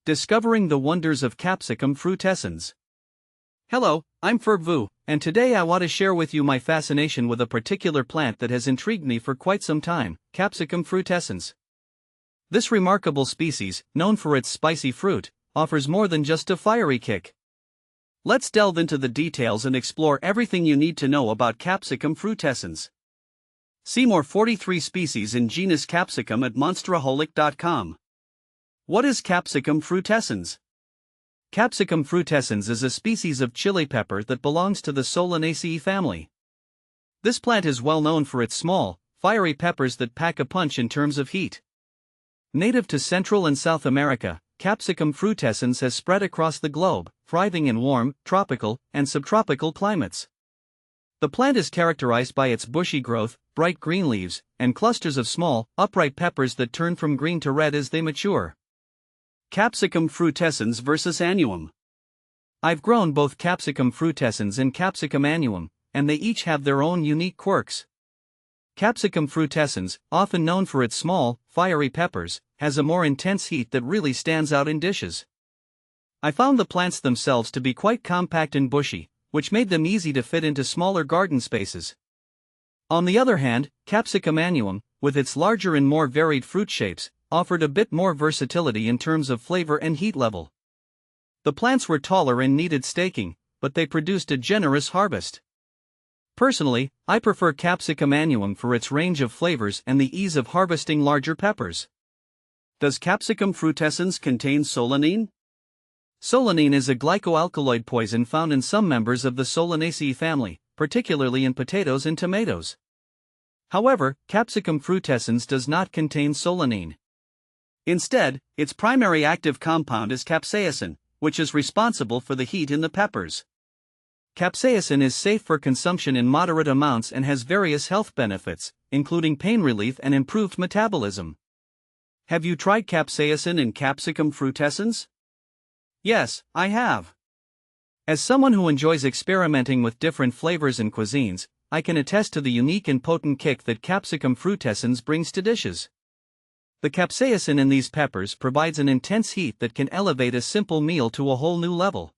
Discovering the Wonders of Capsicum Frutescens. Hello, I'm Frutescens, and today I want to share with you my fascination with a particular plant that has intrigued me for quite some time, Capsicum frutescens. This remarkable species, known for its spicy fruit, offers more than just a fiery kick. Let's delve into the details and explore everything you need to know about Capsicum frutescens. See more 43 species in genus Capsicum at monsteraholic.com. What is Capsicum frutescens? Capsicum frutescens is a species of chili pepper that belongs to the Solanaceae family. This plant is well known for its small, fiery peppers that pack a punch in terms of heat. Native to Central and South America, Capsicum frutescens has spread across the globe, thriving in warm, tropical, and subtropical climates. The plant is characterized by its bushy growth, bright green leaves, and clusters of small, upright peppers that turn from green to red as they mature. Capsicum frutescens versus annuum. I've grown both Capsicum frutescens and Capsicum annuum, and they each have their own unique quirks. Capsicum frutescens, often known for its small, fiery peppers, has a more intense heat that really stands out in dishes. I found the plants themselves to be quite compact and bushy, which made them easy to fit into smaller garden spaces. On the other hand, Capsicum annuum, with its larger and more varied fruit shapes, offered a bit more versatility in terms of flavor and heat level. The plants were taller and needed staking, but they produced a generous harvest. Personally, I prefer Capsicum annuum for its range of flavors and the ease of harvesting larger peppers. Does Capsicum frutescens contain solanine? Solanine is a glycoalkaloid poison found in some members of the Solanaceae family, particularly in potatoes and tomatoes. However, Capsicum frutescens does not contain solanine. Instead, its primary active compound is capsaicin, which is responsible for the heat in the peppers. Capsaicin is safe for consumption in moderate amounts and has various health benefits, including pain relief and improved metabolism. Have you tried capsaicin in Capsicum frutescens? Yes, I have. As someone who enjoys experimenting with different flavors and cuisines, I can attest to the unique and potent kick that Capsicum frutescens brings to dishes. The capsaicin in these peppers provides an intense heat that can elevate a simple meal to a whole new level.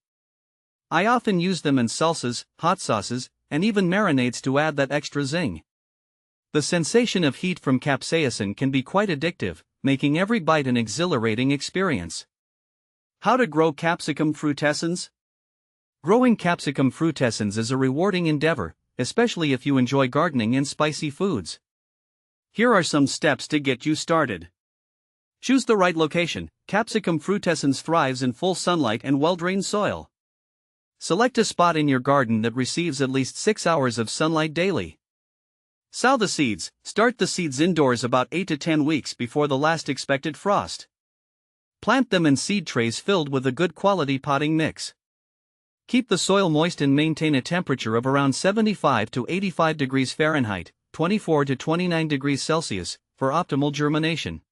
I often use them in salsas, hot sauces, and even marinades to add that extra zing. The sensation of heat from capsaicin can be quite addictive, making every bite an exhilarating experience. How to grow Capsicum frutescens? Growing Capsicum frutescens is a rewarding endeavor, especially if you enjoy gardening and spicy foods. Here are some steps to get you started. Choose the right location. Capsicum frutescens thrives in full sunlight and well-drained soil. Select a spot in your garden that receives at least 6 hours of sunlight daily. Sow the seeds. Start the seeds indoors about 8 to 10 weeks before the last expected frost. Plant them in seed trays filled with a good quality potting mix. Keep the soil moist and maintain a temperature of around 75 to 85 degrees Fahrenheit, 24 to 29 degrees Celsius, for optimal germination.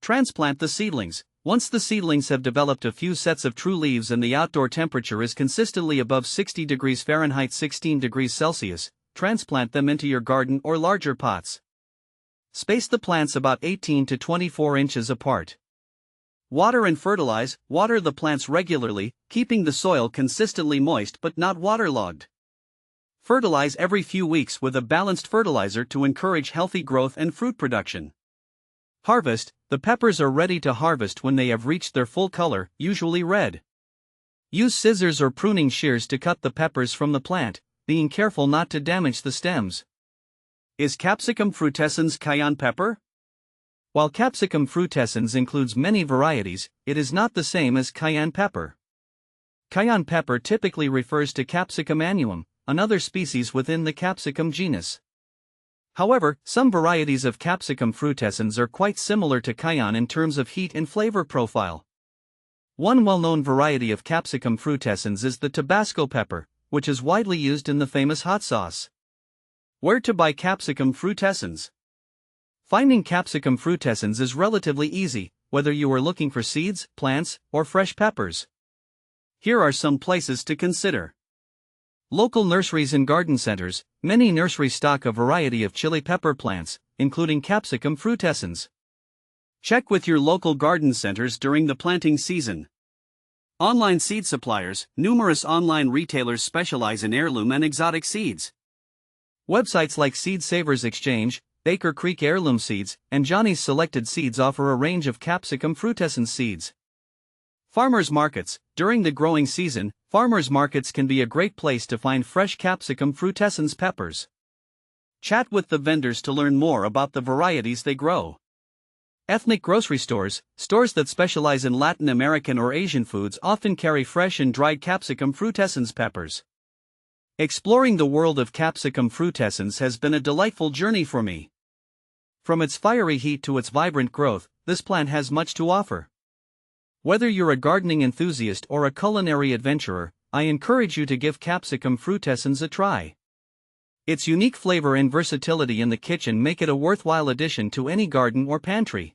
Transplant the seedlings. Once the seedlings have developed a few sets of true leaves and the outdoor temperature is consistently above 60 degrees Fahrenheit 16 degrees Celsius, transplant them into your garden or larger pots. Space the plants about 18 to 24 inches apart. Water and fertilize. Water the plants regularly, keeping the soil consistently moist but not waterlogged. Fertilize every few weeks with a balanced fertilizer to encourage healthy growth and fruit production. Harvest. The peppers are ready to harvest when they have reached their full color, usually red. Use scissors or pruning shears to cut the peppers from the plant, being careful not to damage the stems. Is Capsicum frutescens cayenne pepper? While Capsicum frutescens includes many varieties, it is not the same as cayenne pepper. Cayenne pepper typically refers to Capsicum annuum, another species within the Capsicum genus. However, some varieties of Capsicum frutescens are quite similar to cayenne in terms of heat and flavor profile. One well-known variety of Capsicum frutescens is the Tabasco pepper, which is widely used in the famous hot sauce. Where to buy Capsicum frutescens? Finding Capsicum frutescens is relatively easy, whether you are looking for seeds, plants, or fresh peppers. Here are some places to consider. Local nurseries and garden centers. Many nurseries stock a variety of chili pepper plants, including Capsicum frutescens. Check with your local garden centers during the planting season. Online seed suppliers. Numerous online retailers specialize in heirloom and exotic seeds. Websites like Seed Savers Exchange, Baker Creek Heirloom Seeds, and Johnny's Selected Seeds offer a range of Capsicum Frutescens seeds. Farmers markets. During the growing season, farmers markets can be a great place to find fresh Capsicum Frutescens peppers. Chat with the vendors to learn more about the varieties they grow. Ethnic grocery stores, stores that specialize in Latin American or Asian foods, often carry fresh and dried Capsicum Frutescens peppers. Exploring the world of Capsicum Frutescens has been a delightful journey for me. From its fiery heat to its vibrant growth, this plant has much to offer. Whether you're a gardening enthusiast or a culinary adventurer, I encourage you to give Capsicum Frutescens a try. Its unique flavor and versatility in the kitchen make it a worthwhile addition to any garden or pantry.